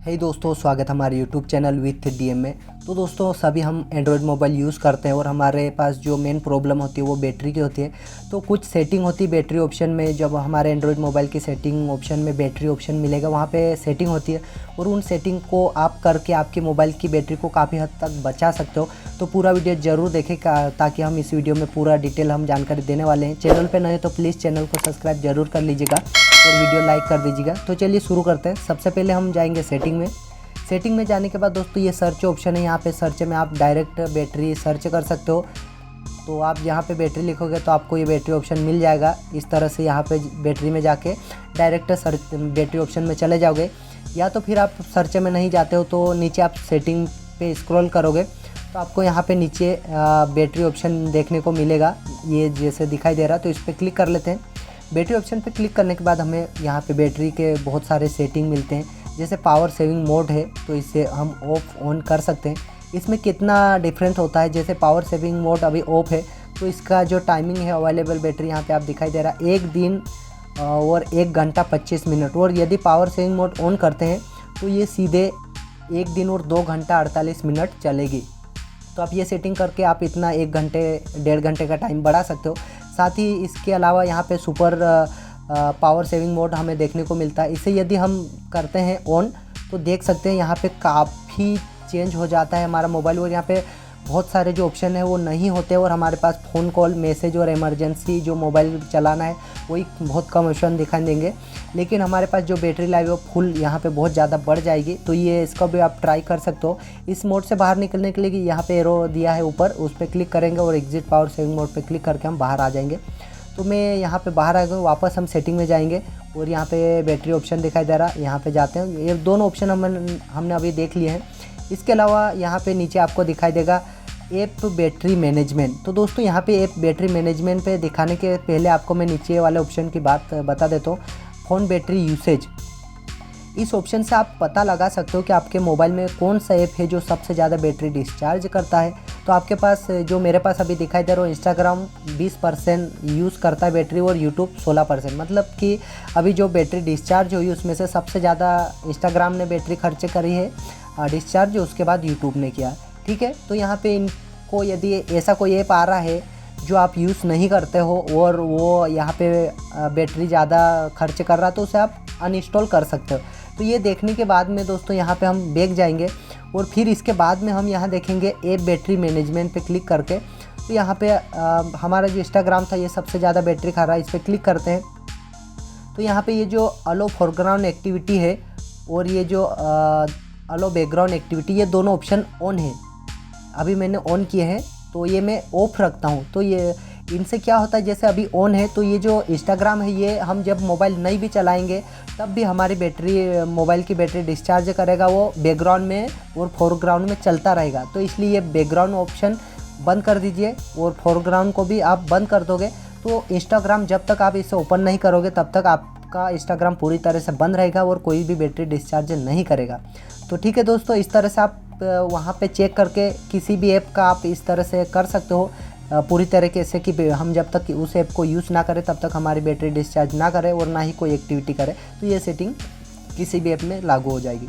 हे दोस्तों, स्वागत है हमारे यूट्यूब चैनल विथ डीएम में। तो दोस्तों, सभी हम एंड्रॉयड मोबाइल यूज़ करते हैं और हमारे पास जो मेन प्रॉब्लम होती है वो बैटरी की होती है। तो कुछ सेटिंग होती है बैटरी ऑप्शन में। जब हमारे एंड्रॉयड मोबाइल की सेटिंग ऑप्शन में बैटरी ऑप्शन मिलेगा, वहाँ पे सेटिंग होती है और उन सेटिंग को आप करके आपके मोबाइल की बैटरी को काफ़ी हद तक बचा सकते हो। तो पूरा वीडियो ज़रूर देखें ताकि हम इस वीडियो में पूरा डिटेल हम जानकारी देने वाले हैं। चैनल पर नए तो प्लीज़ चैनल को सब्सक्राइब जरूर कर लीजिएगा और वीडियो लाइक कर दीजिएगा। तो चलिए शुरू करते हैं। सबसे पहले हम जाएंगे सेटिंग में। सेटिंग में जाने के बाद दोस्तों ये सर्च ऑप्शन है। यहाँ पे सर्च में आप डायरेक्ट बैटरी सर्च कर सकते हो। तो आप यहाँ पे बैटरी लिखोगे तो आपको ये बैटरी ऑप्शन मिल जाएगा। इस तरह से यहाँ पे बैटरी में जाके डायरेक्ट सर्च बैटरी ऑप्शन में चले जाओगे। या तो फिर आप सर्च में नहीं जाते हो तो नीचे आप सेटिंग पे स्क्रॉल करोगे तो आपको यहाँ पे नीचे बैटरी ऑप्शन देखने को मिलेगा। ये जैसे दिखाई दे रहा है, तो इस पर क्लिक कर लेते हैं। बैटरी ऑप्शन पे क्लिक करने के बाद हमें यहाँ पे बैटरी के बहुत सारे सेटिंग मिलते हैं। जैसे पावर सेविंग मोड है तो इसे हम ऑफ ऑन कर सकते हैं। इसमें कितना डिफरेंट होता है, जैसे पावर सेविंग मोड अभी ऑफ है तो इसका जो टाइमिंग है अवेलेबल बैटरी यहाँ पे आप दिखाई दे रहा है 1 दिन और 1 घंटा 25 मिनट। और यदि पावर सेविंग मोड ऑन करते हैं तो ये सीधे 1 दिन और 2 घंटा 48 मिनट चलेगी। तो आप ये सेटिंग करके आप इतना 1 घंटे 1.5 घंटे का टाइम बढ़ा सकते हो। साथ ही इसके अलावा यहाँ पे सुपर पावर सेविंग मोड हमें देखने को मिलता है। इसे यदि हम करते हैं ऑन तो देख सकते हैं यहाँ पे काफ़ी चेंज हो जाता है हमारा मोबाइल। और यहाँ पे बहुत सारे जो ऑप्शन है वो नहीं होते और हमारे पास फ़ोन कॉल, मैसेज और इमरजेंसी जो मोबाइल चलाना है वही बहुत कम ऑप्शन दिखाई देंगे। लेकिन हमारे पास जो बैटरी लाइफ है वो फुल यहाँ पे बहुत ज़्यादा बढ़ जाएगी। तो ये इसका भी आप ट्राई कर सकते हो। इस मोड से बाहर निकलने के लिए यहाँ पे एरो दिया है ऊपर, उस पर क्लिक करेंगे और एग्जिट पावर सेविंग मोड पर क्लिक करके हम बाहर आ जाएंगे। तो मैं यहाँ पे बाहर आ गया, वापस हम सेटिंग में जाएंगे और यहाँ पे बैटरी ऑप्शन दिखाई दे रहा है, यहाँ पे जाते हैं। ये दोनों ऑप्शन हमने अभी देख लिए हैं। इसके अलावा यहाँ पे नीचे आपको दिखाई देगा ऐप बैटरी मैनेजमेंट। तो दोस्तों यहाँ पे ऐप बैटरी मैनेजमेंट पे दिखाने के पहले आपको मैं नीचे वाले ऑप्शन की बात बता देता हूँ। फ़ोन बैटरी यूसेज, इस ऑप्शन से आप पता लगा सकते हो कि आपके मोबाइल में कौन सा ऐप है जो सबसे ज़्यादा बैटरी डिस्चार्ज करता है। तो आपके पास जो मेरे पास अभी दिखाई दे रहा है, इंस्टाग्राम 20% यूज़ करता है बैटरी और यूट्यूब 16%। मतलब कि अभी जो बैटरी डिस्चार्ज हुई उसमें से सबसे ज़्यादा इंस्टाग्राम ने बैटरी खर्च करी है डिस्चार्ज, उसके बाद यूट्यूब ने किया। ठीक है, तो यहाँ पे इनको यदि ऐसा कोई ऐप आ रहा है जो आप यूज़ नहीं करते हो और वो यहाँ पे बैटरी ज़्यादा खर्च कर रहा है तो उसे आप अनइंस्टॉल कर सकते हो। तो ये देखने के बाद में दोस्तों यहाँ पे हम बैक जाएंगे और फिर इसके बाद में हम यहाँ देखेंगे ऐप बैटरी मैनेजमेंट पे क्लिक करके। तो यहाँ पे हमारा जो इंस्टाग्राम था ये सबसे ज़्यादा बैटरी खा रहा है, इस पर क्लिक करते हैं। तो यहाँ पे ये जो अलो फोरग्राउंड एक्टिविटी है और ये जो अलो बैकग्राउंड एक्टिविटी, ये दोनों ऑप्शन ऑन है। अभी मैंने ऑन किए हैं तो ये मैं ऑफ रखता हूँ। तो ये इनसे क्या होता है, जैसे अभी ऑन है तो ये जो इंस्टाग्राम है ये हम जब मोबाइल नहीं भी चलाएंगे तब भी हमारी बैटरी, मोबाइल की बैटरी डिस्चार्ज करेगा, वो बैकग्राउंड में और फोरग्राउंड में चलता रहेगा। तो इसलिए ये बैकग्राउंड ऑप्शन बंद कर दीजिए और फोरग्राउंड को भी आप बंद कर दोगे तो इंस्टाग्राम जब तक आप इसे ओपन नहीं करोगे तब तक आपका इंस्टाग्राम पूरी तरह से बंद रहेगा और कोई भी बैटरी डिस्चार्ज नहीं करेगा। तो ठीक है दोस्तों, इस तरह से आप वहाँ पे चेक करके किसी भी ऐप का आप इस तरह से कर सकते हो पूरी तरीके से कि हम जब तक उस ऐप को यूज़ ना करें तब तक हमारी बैटरी डिस्चार्ज ना करे और ना ही कोई एक्टिविटी करे। तो ये सेटिंग किसी भी ऐप में लागू हो जाएगी।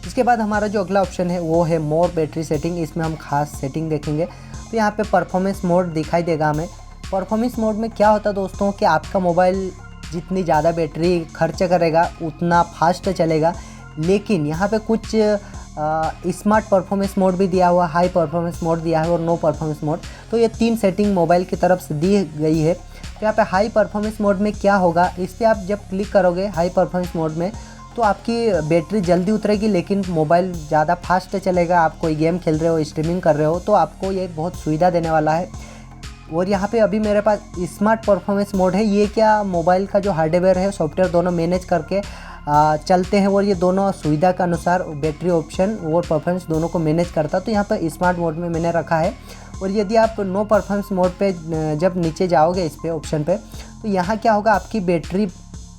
इसके बाद हमारा जो अगला ऑप्शन है वो है मोर बैटरी सेटिंग। इसमें हम खास सेटिंग देखेंगे। तो यहाँ पे परफॉर्मेंस मोड दिखाई देगा हमें। परफॉर्मेंस मोड में क्या होता है दोस्तों कि आपका मोबाइल जितनी ज़्यादा बैटरी खर्च करेगा उतना फास्ट चलेगा। लेकिन यहाँ पे कुछ स्मार्ट परफॉर्मेंस मोड भी दिया हुआ, हाई परफॉर्मेंस मोड दिया है और नो परफॉर्मेंस मोड। तो ये 3 सेटिंग मोबाइल की तरफ से दी गई है। तो यहाँ पे हाई परफॉर्मेंस मोड में क्या होगा, इस पर आप जब क्लिक करोगे हाई परफॉर्मेंस मोड में तो आपकी बैटरी जल्दी उतरेगी लेकिन मोबाइल ज़्यादा फास्ट चलेगा। आप कोई गेम खेल रहे हो, स्ट्रीमिंग कर रहे हो तो आपको ये बहुत सुविधा देने वाला है। और यहाँ पे अभी मेरे पास स्मार्ट परफॉर्मेंस मोड है। ये क्या मोबाइल का जो हार्डवेयर है, सॉफ्टवेयर दोनों मैनेज करके चलते हैं और ये दोनों सुविधा के अनुसार बैटरी ऑप्शन और परफॉर्मेंस दोनों को मैनेज करता है। तो यहाँ पर स्मार्ट मोड में मैंने रखा है। और यदि आप नो परफॉर्मेंस मोड पे जब नीचे जाओगे इस पे ऑप्शन पे तो यहाँ क्या होगा, आपकी बैटरी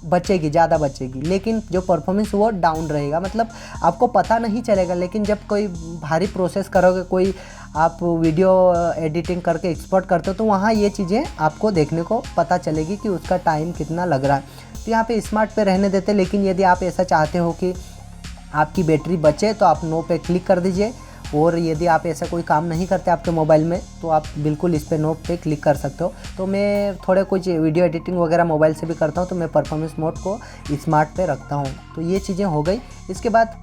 बचेगी, ज़्यादा बचेगी लेकिन जो परफॉर्मेंस वो डाउन रहेगा। मतलब आपको पता नहीं चलेगा, लेकिन जब कोई भारी प्रोसेस करोगे, कोई आप वीडियो एडिटिंग करके एक्सपोर्ट करते हो तो वहाँ ये चीज़ें आपको देखने को पता चलेगी कि उसका टाइम कितना लग रहा है। तो यहाँ पे स्मार्ट पे रहने देते। लेकिन यदि आप ऐसा चाहते हो कि आपकी बैटरी बचे तो आप नो पे क्लिक कर दीजिए। और यदि आप ऐसा कोई काम नहीं करते आपके मोबाइल में तो आप बिल्कुल इस पे नो पे क्लिक कर सकते हो। तो मैं थोड़े कुछ वीडियो एडिटिंग वगैरह मोबाइल से भी करता हूँ, तो मैं परफॉर्मेंस मोड को स्मार्ट पे रखता हूँ। तो ये चीज़ें हो गई। इसके बाद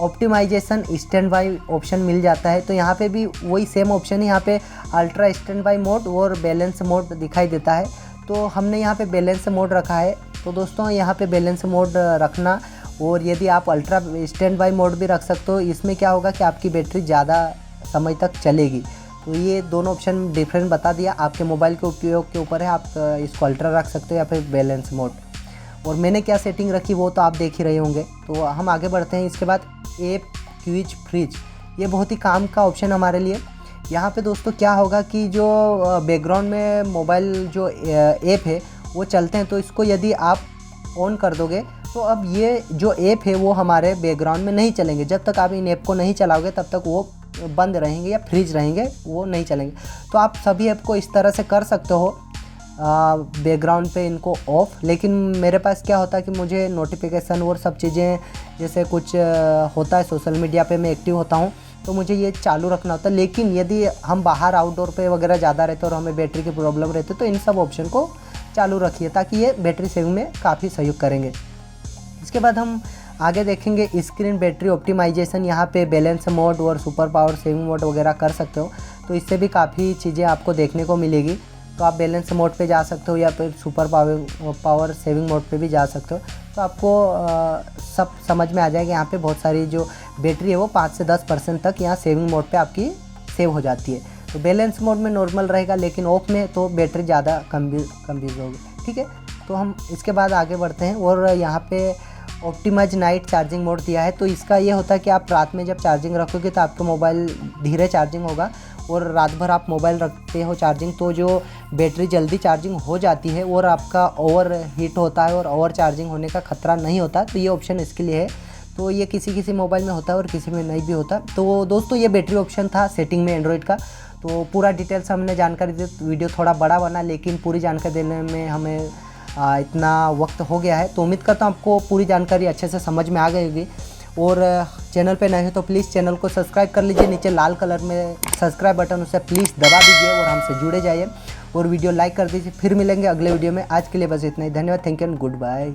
ऑप्टिमाइजेशन स्टैंड बाई ऑप्शन मिल जाता है। तो यहाँ पे भी वही सेम ऑप्शन है, यहाँ पे अल्ट्रा स्टैंड बाई मोड और बैलेंस मोड दिखाई देता है। तो हमने यहाँ पे बैलेंस मोड रखा है। तो दोस्तों यहाँ पे बैलेंस मोड रखना, और यदि आप अल्ट्रा स्टैंड बाई मोड भी रख सकते हो। इसमें क्या होगा कि आपकी बैटरी ज़्यादा समय तक चलेगी। तो ये दोनों ऑप्शन डिफरेंट बता दिया, आपके मोबाइल के उपयोग के ऊपर है। आप इसको अल्ट्रा रख सकते हो या फिर बैलेंस मोड। और मैंने क्या सेटिंग रखी वो तो आप देख ही रहे होंगे। तो हम आगे बढ़ते हैं। इसके बाद ऐप क्विज फ्रीज, ये बहुत ही काम का ऑप्शन हमारे लिए। यहाँ पे दोस्तों क्या होगा कि जो बैकग्राउंड में मोबाइल जो ऐप है वो चलते हैं, तो इसको यदि आप ऑन कर दोगे तो अब ये जो ऐप है वो हमारे बैकग्राउंड में नहीं चलेंगे। जब तक आप इन ऐप को नहीं चलाओगे तब तक वो बंद रहेंगे या फ्रीज रहेंगे, वो नहीं चलेंगे। तो आप सभी ऐप को इस तरह से कर सकते हो बैकग्राउंड पे इनको ऑफ। लेकिन मेरे पास क्या होता है कि मुझे नोटिफिकेशन और सब चीज़ें जैसे कुछ होता है, सोशल मीडिया पे मैं एक्टिव होता हूँ तो मुझे ये चालू रखना होता है। लेकिन यदि हम बाहर आउटडोर पे वगैरह ज़्यादा रहते और हमें बैटरी की प्रॉब्लम रहती है तो इन सब ऑप्शन को चालू रखिए, ताकि ये बैटरी सेविंग में काफ़ी सहयोग करेंगे। इसके बाद हम आगे देखेंगे स्क्रीन बैटरी ऑप्टिमाइजेशन। यहाँ पे बैलेंस मोड और सुपर पावर सेविंग मोड वगैरह कर सकते हो। तो इससे भी काफ़ी चीज़ें आपको देखने को मिलेगी। तो आप बैलेंस मोड पे जा सकते हो या फिर सुपर पावर सेविंग मोड पे भी जा सकते हो। तो आपको सब समझ में आ जाएगा। यहाँ पे बहुत सारी जो बैटरी है वो 5 से 10% तक यहाँ सेविंग मोड पे आपकी सेव हो जाती है। तो बैलेंस मोड में नॉर्मल रहेगा, लेकिन ऑफ में तो बैटरी ज़्यादा कंज्यूम होगी। ठीक है, तो हम इसके बाद आगे बढ़ते हैं। और यहाँ पे ऑप्टिमाइज नाइट चार्जिंग मोड दिया है। तो इसका ये होता है कि आप रात में जब चार्जिंग रखोगे तो आपका मोबाइल धीरे चार्जिंग होगा, और रात भर आप मोबाइल रखते हो चार्जिंग तो जो बैटरी जल्दी चार्जिंग हो जाती है और आपका ओवर हीट होता है और ओवर चार्जिंग होने का खतरा नहीं होता। तो ये ऑप्शन इसके लिए है। तो ये किसी किसी मोबाइल में होता है और किसी में नहीं भी होता। तो दोस्तों ये बैटरी ऑप्शन था सेटिंग में एंड्रॉयड का। तो पूरा डिटेल्स हमने जानकारी दी। वीडियो थोड़ा बड़ा बना, लेकिन पूरी जानकारी देने में हमें इतना वक्त हो गया है। तो उम्मीद करता हूँ आपको पूरी जानकारी अच्छे से समझ में आ गई होगी। और चैनल पे नए हो तो प्लीज़ चैनल को सब्सक्राइब कर लीजिए। नीचे लाल कलर में सब्सक्राइब बटन, उसे प्लीज़ दबा दीजिए और हमसे जुड़े जाइए और वीडियो लाइक कर दीजिए। फिर मिलेंगे अगले वीडियो में। आज के लिए बस इतना ही। धन्यवाद, thank you and good bye.